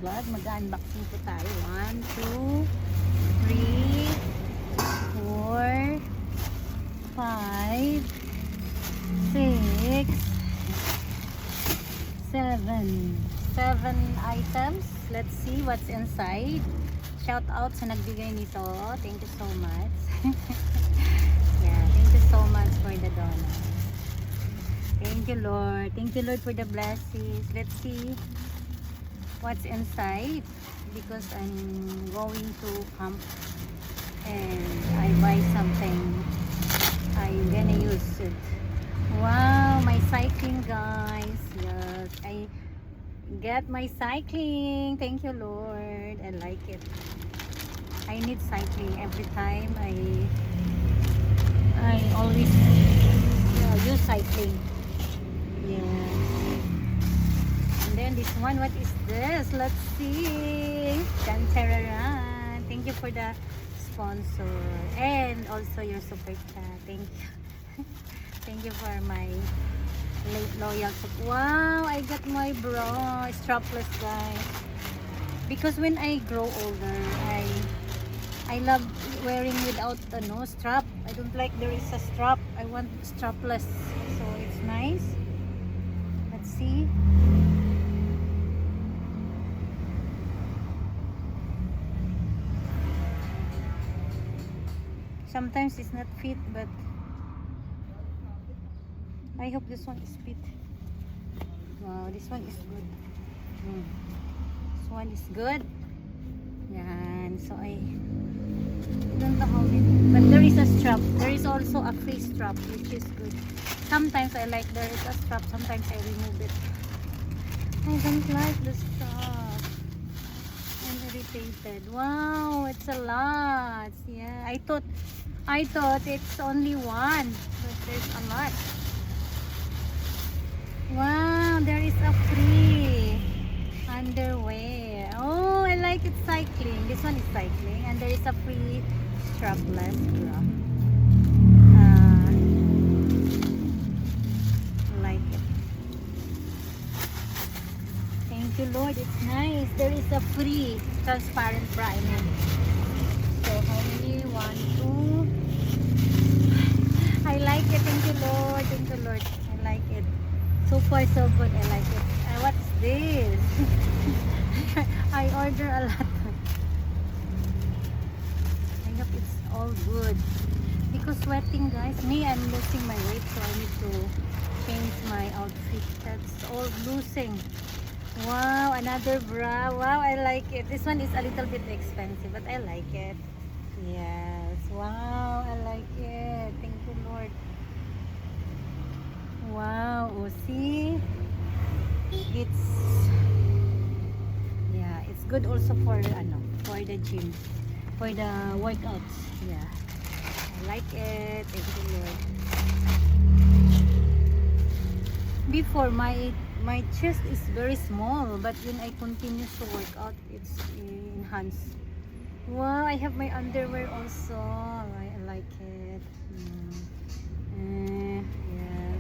vlog. Mag-unboxing po tayo. 1, 2, 3, 4, 5, 6, 7 items. Let's see what's inside. Shout out sa nagbigay nito. Thank you so much. Yeah, thank you so much for the donut. Thank you, Lord. Thank you, Lord, for the blessings. Let's see what's inside, because I'm going to camp and I buy something I'm gonna use it. Wow, my cycling, guys. Yes, I get my cycling. Thank you, Lord. I like it. I need cycling every time. I always use cycling. Yeah. And then this one, what is this? Let's see. Tan-tararan. Thank you for the sponsor and also your super chat. Thank you. Thank you for my loyal support. Wow, I got my bra strapless, guys. Because when I grow older, I love wearing without the no strap. I don't like there is a strap. I want strapless. So it's nice. Let's see. Sometimes it's not fit, but I hope this one is fit. Wow, this one is good. This one is good. Yan. So I don't know how many, but there is a strap. There is also a free strap, which is good. Sometimes I like there is a strap. Sometimes I remove it. I don't like the strap. I'm irritated. Wow, it's a lot. Yeah, I thought it's only one, but there's a lot. Wow, there is a free underwear. Oh, I like it, cycling. This one is cycling, and there is a free strapless bra. I like it. Thank you, Lord. It's nice. There is a free transparent bra. I mean, so how many? 1, 2. I like it. Thank you, Lord. Thank you, Lord. I like it. So far, so good. I like it. What's this? I order a lot. I hope it's all good. Because sweating, guys. Me, I'm losing my weight, so I need to change my outfit. That's all losing. Wow, another bra. Wow, I like it. This one is a little bit expensive, but I like it. Yes. Wow, I like it. Thank you, Lord. Wow, oh, see, it's good also for the gym, for the workouts. Yeah, I like it. Thank you, Lord. Before my chest is very small, but when I continue to work out, it's enhanced. Wow, I have my underwear also. I like it.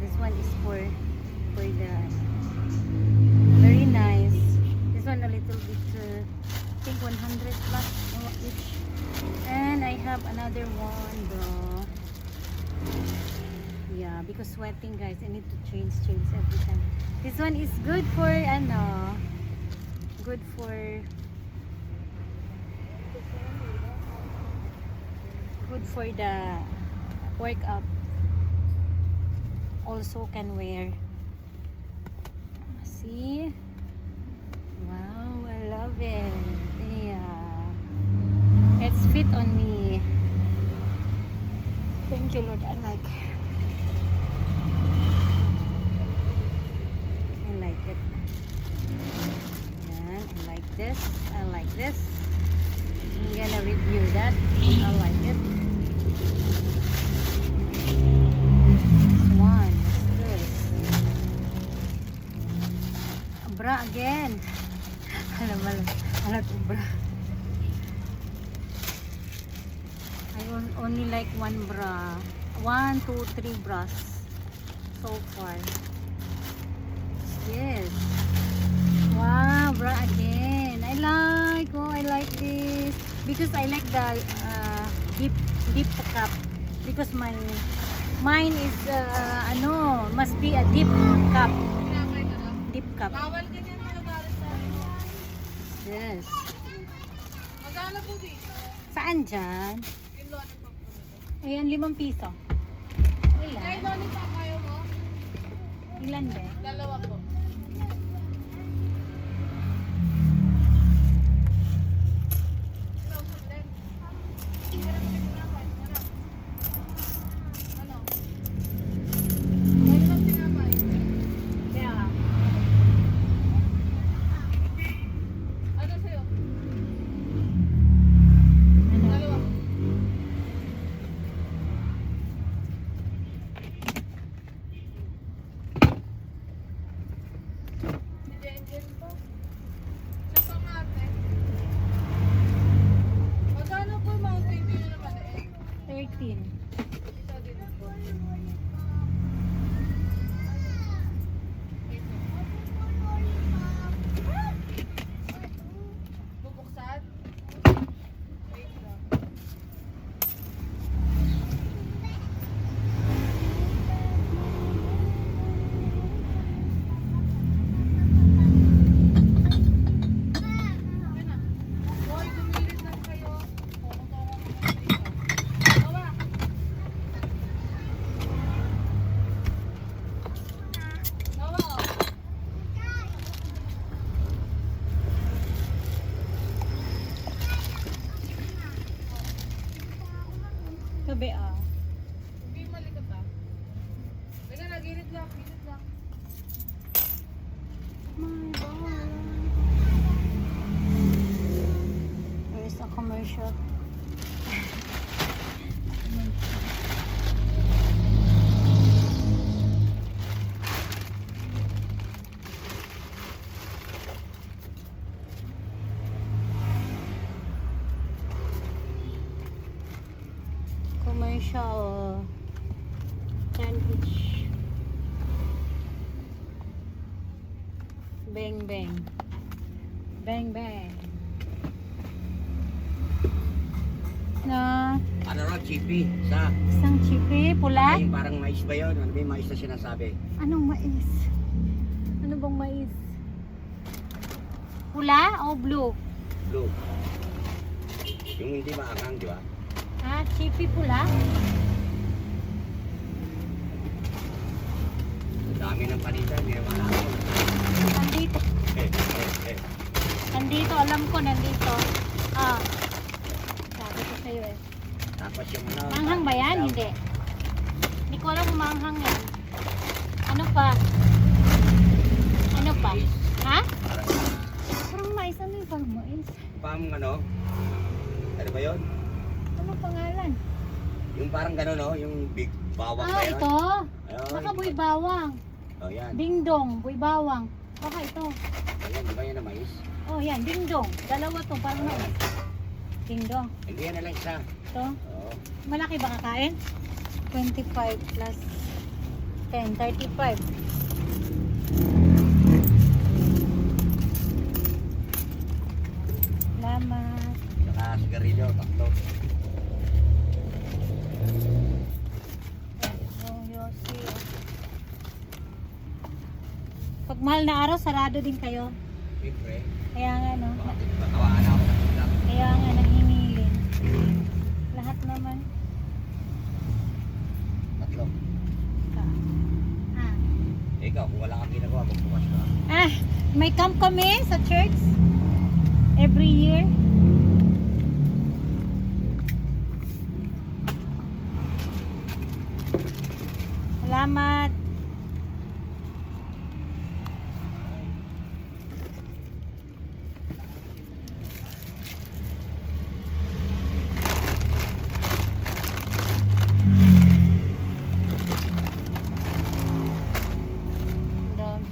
This one is for the very nice. This one a little bit I think 100 plus each. And I have another one, bro. Yeah, because sweating, guys, I need to change every time. This one is good for good for the workout. Also can wear. See? Wow, I love it. Yeah. It's fit on me. Thank you, Lord. I like it. Yan, I like this. I like this. I'm gonna review that. I like it. Bra again. Alam bra. I only like one bra. 1, 2, 3 bras so far. Yes. Wow, bra again. I because I like the deep cup because mine is ano, must be a deep cup. Deep cup. Bawal ganyan na nagalit sa akin. Yes. Magkano po dito? Saan dyan? Yung lollipop po nito. Ayan, 5 piso. Kaya Ilan? lollipop kayo mo? Ilan ba? Dalawa po. Ano? Lollipop tinapay. Kaya, Ano sa'yo? ano? Dalawa po. Si Jenjen po. Siya pa mate. Magkano po yung Mountain Dew na maliit? 13. Isa din po. Bubuksan? Wait lang. Yan na. Hoy, gumilit lang kayo. Toro-toro ka na dito. Gawa. Gawa, oh. Gabi ah. Hindi malikot ah. Teka na, gilid lang, gilid lang. My God. Where's the commercial? Commercial sandwich. Bang bang. Bang bang. Na Ano raw, chippy? Sa? isang chipi, pula. Ay, parang mais ba yun? Ano ba yung mais na sinasabi? Anong mais? Ano bang mais? Pula o blue? Blue. Yung hindi maanghang, di ba? Ah, chipi pula? Ang dami ng panita, hindi naman ako. Nandito. Eh. Nandito, alam ko nandito. Ah. Sabi ko sa'yo eh. Tapos yung ano... Maanghang ba yan? Hindi. Hindi ko alam kung maanghang yan. Ano pa? Ano pa? Mais. Ha? Parang, Parang mais. Ano yung parang mais? ano? Ano ba yun? Ano pangalan? Yung parang gano'n, no? Yung big bawang ba Ah, yun? ito. Ayun. Baka buy bawang. Oh, yan. Dingdong, buy bawang. Baka ito. Ayan, di ba yan na mais? Oh, yan, dingdong. Dalawa to, parang mais. Dingdong. Hindi yan na lang isa. Ito. Oo. Malaki ba kakain? 25 plus 10, 35. Salamat. Saka sigarilyo, tatlo. Oh, Yossi. Pag mahal na araw, sarado din kayo. Siyempre. Kaya nga, no? Bakit matawaan ako sa sila? Kaya nga, nahimilin. Lahat naman. Tatlo. Ah. Ikaw, kung wala kang ginagawa, magbukas ka. Ah, may camp kami sa church every year. Salamat. Doon.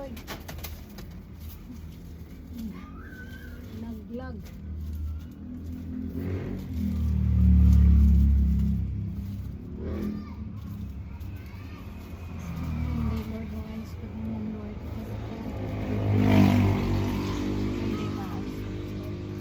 Lord. Naglag. Hindi, Lord, maayos ko din yan, Lord. Hindi maayos ko din, Lord.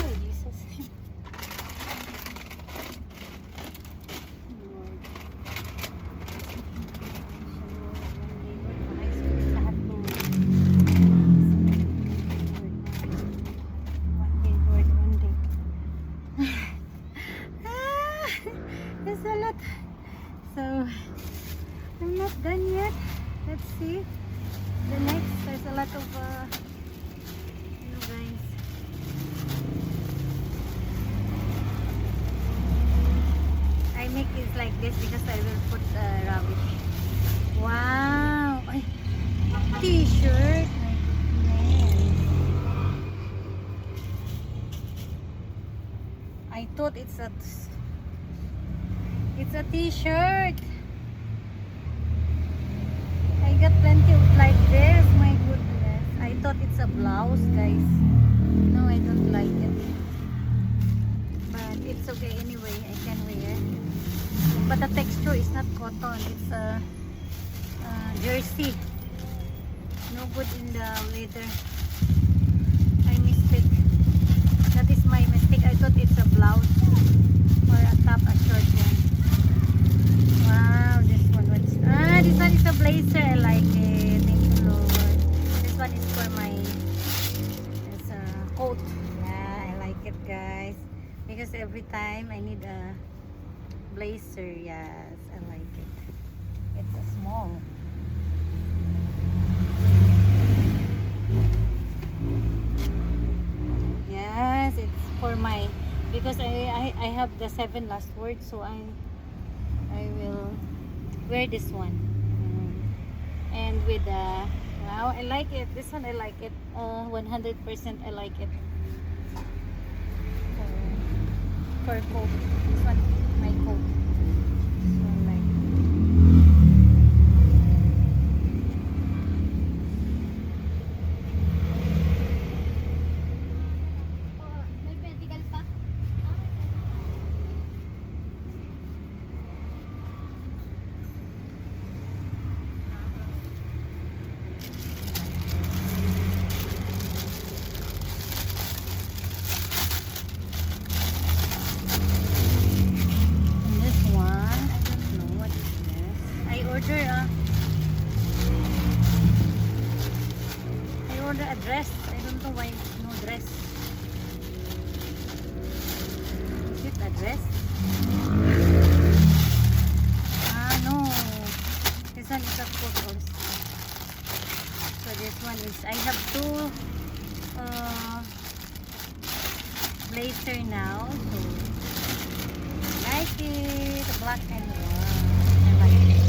Oh, Jesus. Lord. One day. There's a lot. So, I'm not done yet. Let's see. The next, there's a lot of, guys. I make it like this because I will put rubbish. Wow! Ay, t-shirt! My goodness. I thought it's a t-shirt. I got plenty of like this. My goodness. I thought it's a blouse, guys. No, I don't like it. But it's okay anyway. I can wear. But the texture is not cotton. It's a jersey. No good in the leather. I missed it. That is my mistake. I thought it's a blouse or a top, a short one. Wow, this one. This one is a blazer. I like it. Thank you, Lord. This one is for my coat. Yeah, I like it, guys. Because every time I need a blazer. Yes, I like it. It's a small. Yes, it's for my, because I have the 7 last words, so I will wear this one. And with wow, I like it. This one I like it. 100% I like it. For coat. This one, my coat. So I like it. May medical pa? And this one, I don't know what is this. I order a dress. I don't know why no dress. Is it a dress? No. This one is a coat also. So this one is, I have 2 blazer now. So I like it. Black and white. I like it.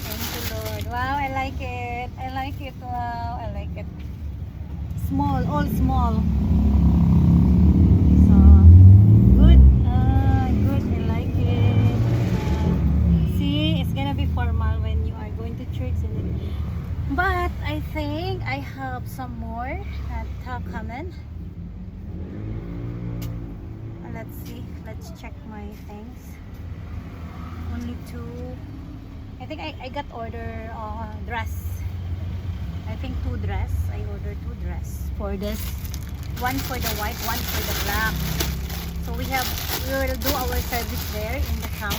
Thank you, Lord. Wow, I like it. I like it. Wow, I like it. Small, all small. So good. Good. I like it. See, it's gonna be formal when you are going to church, but I think I have some more coming. Let's see. Let's check my things. Only 2. I think I got order dress. I think 2 dress. I ordered 2 dress for this. One for the white, one for the black. So we will do our service there in the camp,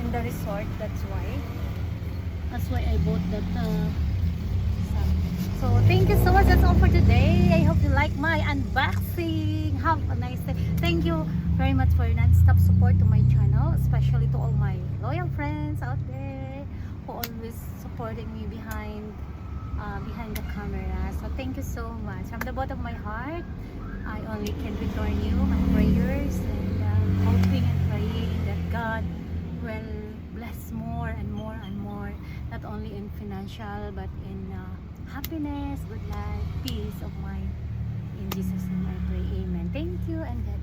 in the resort. That's why I bought that. So thank you so much. That's all for today. I hope you like my unboxing. Have a nice day. Thank you very much for your non-stop support to my channel, especially to all my loyal friends out there who always supporting me behind the camera. So thank you so much. From the bottom of my heart, I only can return you my prayers and hoping and praying that God will bless more and more and more, not only in financial but in happiness, good life, peace of mind. In Jesus' name I pray. Amen. Thank you and God